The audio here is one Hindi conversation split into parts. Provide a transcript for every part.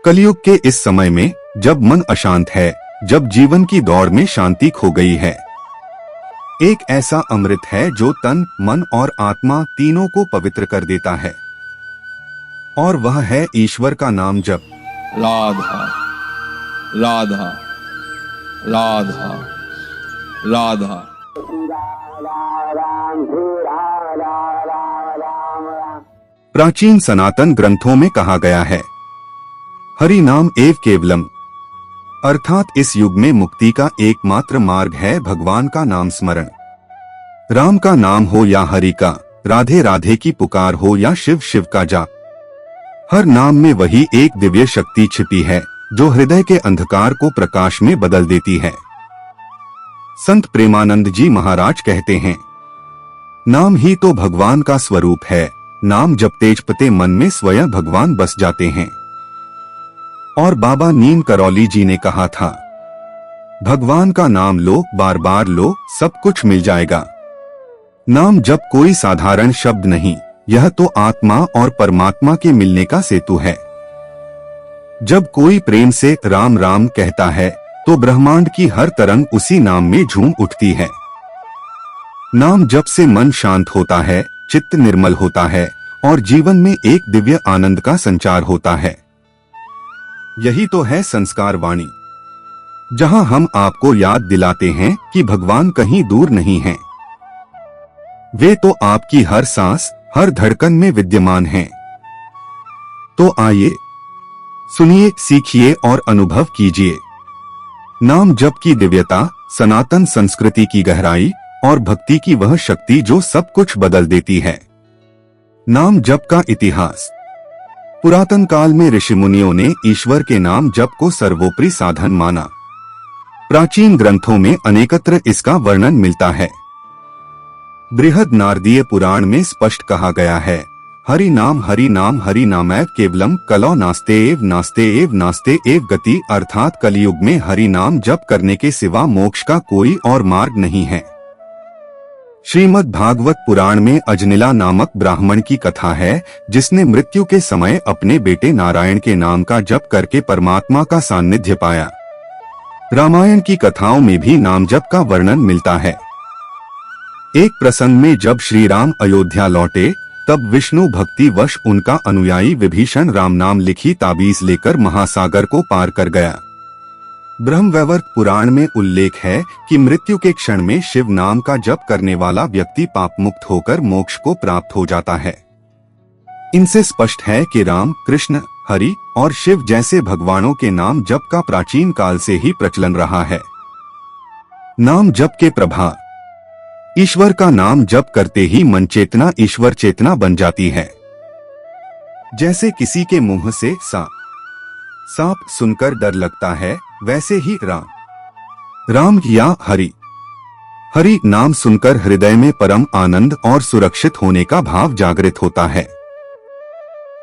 कलयुग के इस समय में जब मन अशांत है, जब जीवन की दौड़ में शांति खो गई है, एक ऐसा अमृत है जो तन, मन और आत्मा तीनों को पवित्र कर देता है, और वह है ईश्वर का नाम जप। राधा राधा राधा राधा। प्राचीन सनातन ग्रंथों में कहा गया है, हरि नाम एव केवलम, अर्थात इस युग में मुक्ति का एकमात्र मार्ग है भगवान का नाम स्मरण। राम का नाम हो या हरि का, राधे राधे की पुकार हो या शिव शिव का जाप, हर नाम में वही एक दिव्य शक्ति छिपी है जो हृदय के अंधकार को प्रकाश में बदल देती है। संत प्रेमानंद जी महाराज कहते हैं, नाम ही तो भगवान का स्वरूप है, नाम जपते जपते मन में स्वयं भगवान बस जाते हैं। और बाबा नीम करौली जी ने कहा था, भगवान का नाम लो, बार बार लो, सब कुछ मिल जाएगा। नाम जप कोई साधारण शब्द नहीं, यह तो आत्मा और परमात्मा के मिलने का सेतु है। जब कोई प्रेम से राम राम कहता है तो ब्रह्मांड की हर तरंग उसी नाम में झूम उठती है। नाम जप से मन शांत होता है, चित्त निर्मल होता है और जीवन में एक दिव्य आनंद का संचार होता है। यही तो है संस्कार वाणी, जहां हम आपको याद दिलाते हैं कि भगवान कहीं दूर नहीं हैं। वे तो आपकी हर सांस, हर धड़कन में विद्यमान हैं। तो आइए, सुनिए, सीखिए और अनुभव कीजिए नाम जप की दिव्यता, सनातन संस्कृति की गहराई और भक्ति की वह शक्ति जो सब कुछ बदल देती है। नाम जप का इतिहास। पुरातन काल में ऋषि मुनियों ने ईश्वर के नाम जप को सर्वोपरि साधन माना। प्राचीन ग्रंथों में अनेकत्र इसका वर्णन मिलता है। बृहद नारदीय पुराण में स्पष्ट कहा गया है, हरि नाम हरि नामैव केवलम कलौ नास्ते एव नास्ते एव गति, अर्थात कलयुग में हरि नाम जप करने के सिवा मोक्ष का कोई और मार्ग नहीं है। श्रीमद् भागवत पुराण में अजनिला नामक ब्राह्मण की कथा है, जिसने मृत्यु के समय अपने बेटे नारायण के नाम का जप करके परमात्मा का सान्निध्य पाया। रामायण की कथाओं में भी नाम जप का वर्णन मिलता है। एक प्रसंग में जब श्री राम अयोध्या लौटे, तब विष्णु भक्ति वश उनका अनुयायी विभीषण राम नाम लिखी ताबीज लेकर महासागर को पार कर गया। ब्रह्मवैवर्त पुराण में उल्लेख है कि मृत्यु के क्षण में शिव नाम का जप करने वाला व्यक्ति पाप मुक्त होकर मोक्ष को प्राप्त हो जाता है। इनसे स्पष्ट है कि राम, कृष्ण, हरि और शिव जैसे भगवानों के नाम जप का प्राचीन काल से ही प्रचलन रहा है। नाम जप के प्रभाव। ईश्वर का नाम जप करते ही मन चेतना ईश्वर चेतना बन जाती है। जैसे किसी के मुंह से सांप सुनकर डर लगता है, वैसे ही राम या हरि नाम सुनकर हृदय में परम आनंद और सुरक्षित होने का भाव जागृत होता है।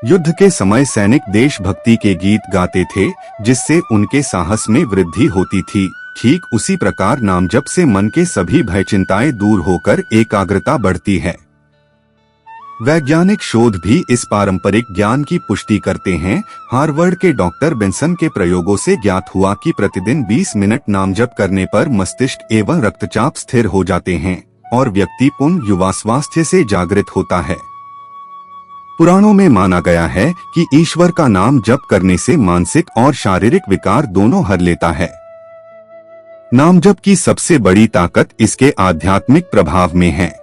युद्ध के समय सैनिक देशभक्ति के गीत गाते थे, जिससे उनके साहस में वृद्धि होती थी। ठीक उसी प्रकार नाम जप से मन के सभी भय चिंताएं दूर होकर एकाग्रता बढ़ती है। वैज्ञानिक शोध भी इस पारंपरिक ज्ञान की पुष्टि करते हैं। हार्वर्ड के डॉक्टर बेंसन के प्रयोगों से ज्ञात हुआ कि प्रतिदिन 20 मिनट नाम जप करने पर मस्तिष्क एवं रक्तचाप स्थिर हो जाते हैं और व्यक्ति पूर्ण युवा स्वास्थ्य से जागृत होता है। पुराणों में माना गया है कि ईश्वर का नाम जप करने से मानसिक और शारीरिक विकार दोनों हर लेता है। नाम जप की सबसे बड़ी ताकत इसके आध्यात्मिक प्रभाव में है।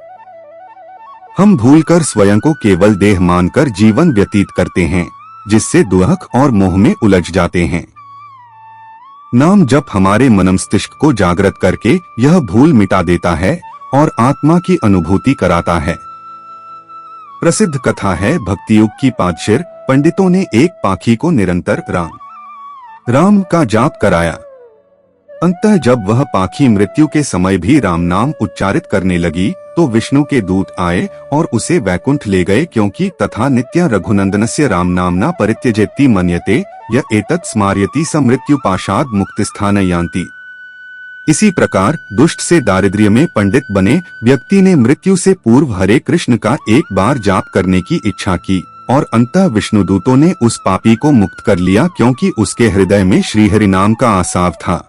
हम भूलकर स्वयं को केवल देह मानकर जीवन व्यतीत करते हैं, जिससे दुख और मोह में उलझ जाते हैं। नाम जप हमारे मनमस्तिष्क को जागृत करके यह भूल मिटा देता है और आत्मा की अनुभूति कराता है। प्रसिद्ध कथा है, भक्तियुग की पादशिर पंडितों ने एक पाखी को निरंतर राम का जाप कराया। अंततः जब वह पाखी मृत्यु के समय भी राम नाम उच्चारित करने लगी, तो विष्णु के दूत आए और उसे वैकुंठ ले गए, क्योंकि तथा नित्य रघुनंदनस्य राम नामना परित्यजेति मन्यते य एतत् स्मार्यति स मृत्यु पाशाद मुक्तिस्थान यान्ति। इसी प्रकार दुष्ट से दारिद्र्य में पंडित बने व्यक्ति ने मृत्यु से पूर्व हरे कृष्ण का एक बार जाप करने की इच्छा की और अंततः विष्णुदूतों ने उस पापी को मुक्त कर लिया क्योंकि उसके हृदय में श्रीहरि नाम का आसाव था।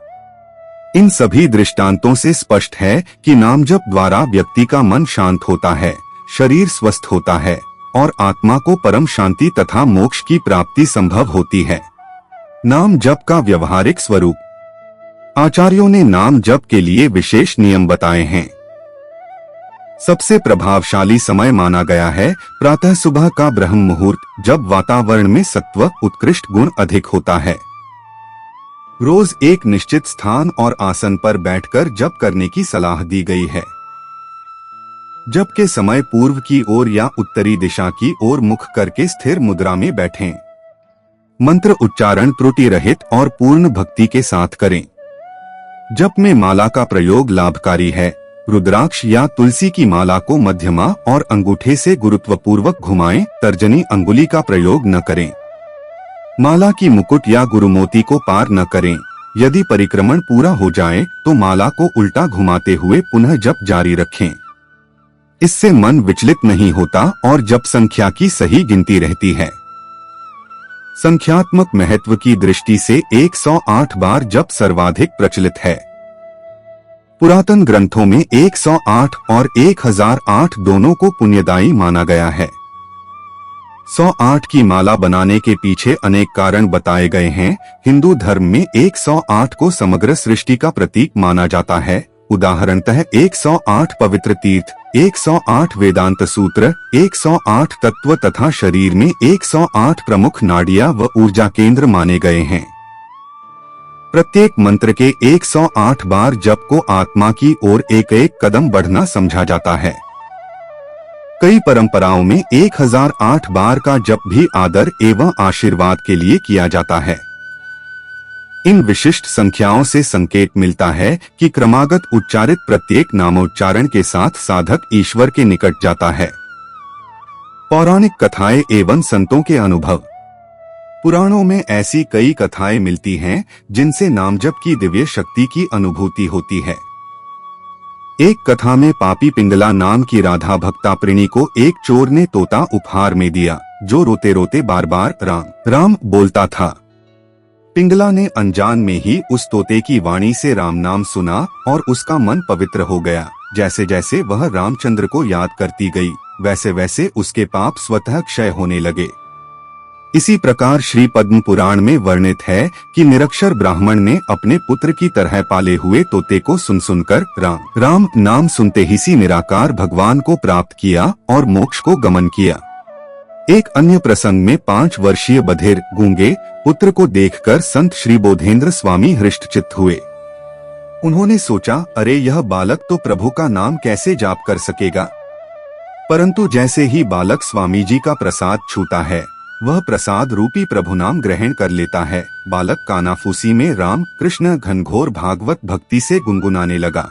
इन सभी दृष्टांतों से स्पष्ट है कि नाम जप द्वारा व्यक्ति का मन शांत होता है, शरीर स्वस्थ होता है और आत्मा को परम शांति तथा मोक्ष की प्राप्ति संभव होती है। नाम जप का व्यवहारिक स्वरूप। आचार्यों ने नाम जप के लिए विशेष नियम बताए हैं। सबसे प्रभावशाली समय माना गया है प्रातः सुबह का ब्रह्म मुहूर्त, जब वातावरण में सत्व उत्कृष्ट गुण अधिक होता है। रोज एक निश्चित स्थान और आसन पर बैठकर जप करने की सलाह दी गई है। जप के समय पूर्व की ओर या उत्तरी दिशा की ओर मुख करके स्थिर मुद्रा में बैठें। मंत्र उच्चारण त्रुटि रहित और पूर्ण भक्ति के साथ करें। जप में माला का प्रयोग लाभकारी है। रुद्राक्ष या तुलसी की माला को मध्यमा और अंगूठे से गुरुत्वपूर्वक घुमाएं, तर्जनी अंगुली का प्रयोग न करें। माला की मुकुट या गुरुमोती को पार न करें। यदि परिक्रमण पूरा हो जाए तो माला को उल्टा घुमाते हुए पुनः जप जारी रखें। इससे मन विचलित नहीं होता और जप संख्या की सही गिनती रहती है। संख्यात्मक महत्व की दृष्टि से 108 बार जप सर्वाधिक प्रचलित है। पुरातन ग्रंथों में 108 और 1008 दोनों को पुण्यदायी माना गया है। 108 की माला बनाने के पीछे अनेक कारण बताए गए हैं। हिंदू धर्म में 108 को समग्र सृष्टि का प्रतीक माना जाता है। उदाहरणतः 108 पवित्र तीर्थ, 108 वेदांत सूत्र, 108 तत्व तथा शरीर में 108 प्रमुख नाड़ियां व ऊर्जा केंद्र माने गए हैं। प्रत्येक मंत्र के 108 बार जप को आत्मा की ओर एक एक कदम बढ़ना समझा जाता है। कई परंपराओं में 1008 बार का जप भी आदर एवं आशीर्वाद के लिए किया जाता है। इन विशिष्ट संख्याओं से संकेत मिलता है कि क्रमागत उच्चारित प्रत्येक नामोच्चारण के साथ साधक ईश्वर के निकट जाता है। पौराणिक कथाएं एवं संतों के अनुभव। पुराणों में ऐसी कई कथाएं मिलती हैं जिनसे नामजप की दिव्य शक्ति की अनुभूति होती है। एक कथा में पापी पिंगला नाम की राधा भक्ताप्रिणी को एक चोर ने तोता उपहार में दिया, जो रोते रोते बार बार राम राम बोलता था। पिंगला ने अनजान में ही उस तोते की वाणी से राम नाम सुना और उसका मन पवित्र हो गया। जैसे जैसे वह रामचंद्र को याद करती गई, वैसे वैसे उसके पाप स्वतः क्षय होने लगे। इसी प्रकार श्री पद्म पुराण में वर्णित है कि निरक्षर ब्राह्मण ने अपने पुत्र की तरह पाले हुए तोते को सुन सुनकर राम राम नाम सुनते ही सी निराकार भगवान को प्राप्त किया और मोक्ष को गमन किया। एक अन्य प्रसंग में 5 वर्षीय बधिर गूंगे पुत्र को देखकर संत श्री बोधेंद्र स्वामी हृष्टचित्त हुए। उन्होंने सोचा, अरे यह बालक तो प्रभु का नाम कैसे जाप कर सकेगा। परंतु जैसे ही बालक स्वामी जी का प्रसाद छूता है, वह प्रसाद रूपी प्रभु नाम ग्रहण कर लेता है। बालक कानाफूसी में राम कृष्ण घनघोर भागवत भक्ति से गुनगुनाने लगा।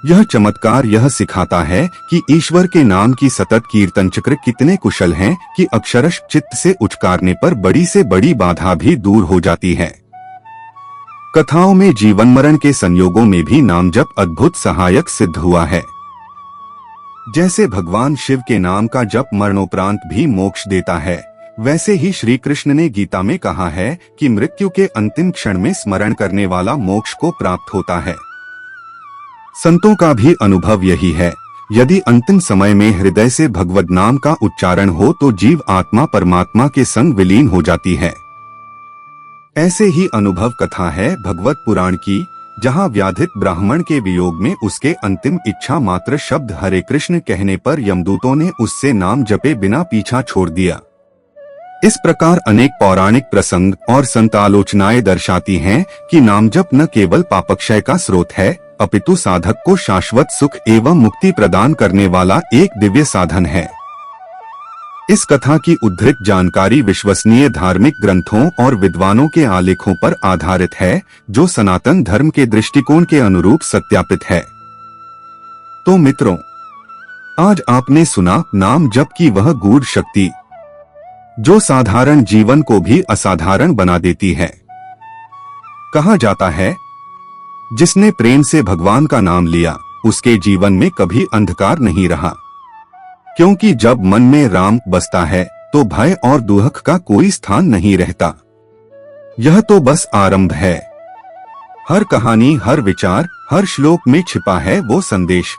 यह चमत्कार यह सिखाता है कि ईश्वर के नाम की सतत कीर्तन चक्र कितने कुशल हैं कि अक्षरश चित्त से उचकारने पर बड़ी से बड़ी बाधा भी दूर हो जाती है। कथाओं में जीवन मरण के संयोगों में भी नाम जप अद्भुत सहायक सिद्ध हुआ है। जैसे भगवान शिव के नाम का जप मरणोपरांत भी मोक्ष देता है, वैसे ही श्री कृष्ण ने गीता में कहा है कि मृत्यु के अंतिम क्षण में स्मरण करने वाला मोक्ष को प्राप्त होता है। संतों का भी अनुभव यही है। यदि अंतिम समय में हृदय से भगवद नाम का उच्चारण हो तो जीव आत्मा परमात्मा के संग विलीन हो जाती है। ऐसे ही अनुभव कथा है भगवत पुराण की, जहां व्याधित ब्राह्मण के वियोग में उसके अंतिम इच्छा मात्र शब्द हरे कृष्ण कहने पर यमदूतों ने उससे नाम जपे बिना पीछा छोड़ दिया। इस प्रकार अनेक पौराणिक प्रसंग और संत आलोचनाएं दर्शाती हैं कि नाम जप न केवल पापक्षय का स्रोत है, अपितु साधक को शाश्वत सुख एवं मुक्ति प्रदान करने वाला एक दिव्य साधन है। इस कथा की उद्धृत जानकारी विश्वसनीय धार्मिक ग्रंथों और विद्वानों के आलेखों पर आधारित है, जो सनातन धर्म के दृष्टिकोण के अनुरूप सत्यापित है। तो मित्रों, आज आपने सुना नाम जप की वह गूढ़ शक्ति, जो साधारण जीवन को भी असाधारण बना देती है। कहा जाता है, जिसने प्रेम से भगवान का नाम लिया, उसके जीवन में कभी अंधकार नहीं रहा, क्योंकि जब मन में राम बसता है तो भय और दुख का कोई स्थान नहीं रहता। यह तो बस आरंभ है। हर कहानी, हर विचार, हर श्लोक में छिपा है वो संदेश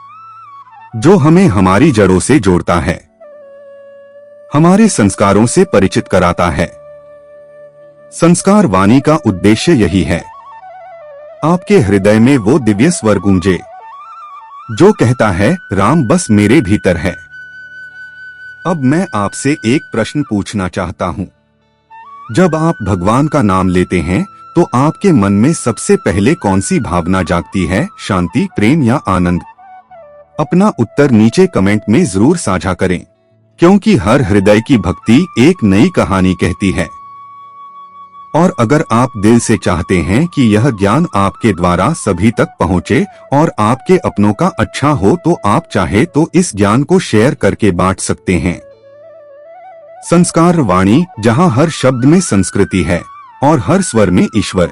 जो हमें हमारी जड़ों से जोड़ता है, हमारे संस्कारों से परिचित कराता है। संस्कार वाणी का उद्देश्य यही है, आपके हृदय में वो दिव्य स्वर गूंजे जो कहता है राम बस मेरे भीतर है। अब मैं आपसे एक प्रश्न पूछना चाहता हूँ। जब आप भगवान का नाम लेते हैं तो आपके मन में सबसे पहले कौन सी भावना जागती है? शांति, प्रेम या आनंद? अपना उत्तर नीचे कमेंट में जरूर साझा करें, क्योंकि हर हृदय की भक्ति एक नई कहानी कहती है। और अगर आप दिल से चाहते हैं कि यह ज्ञान आपके द्वारा सभी तक पहुंचे और आपके अपनों का अच्छा हो, तो आप चाहे तो इस ज्ञान को शेयर करके बांट सकते हैं। संस्कार वाणी, जहां हर शब्द में संस्कृति है और हर स्वर में ईश्वर।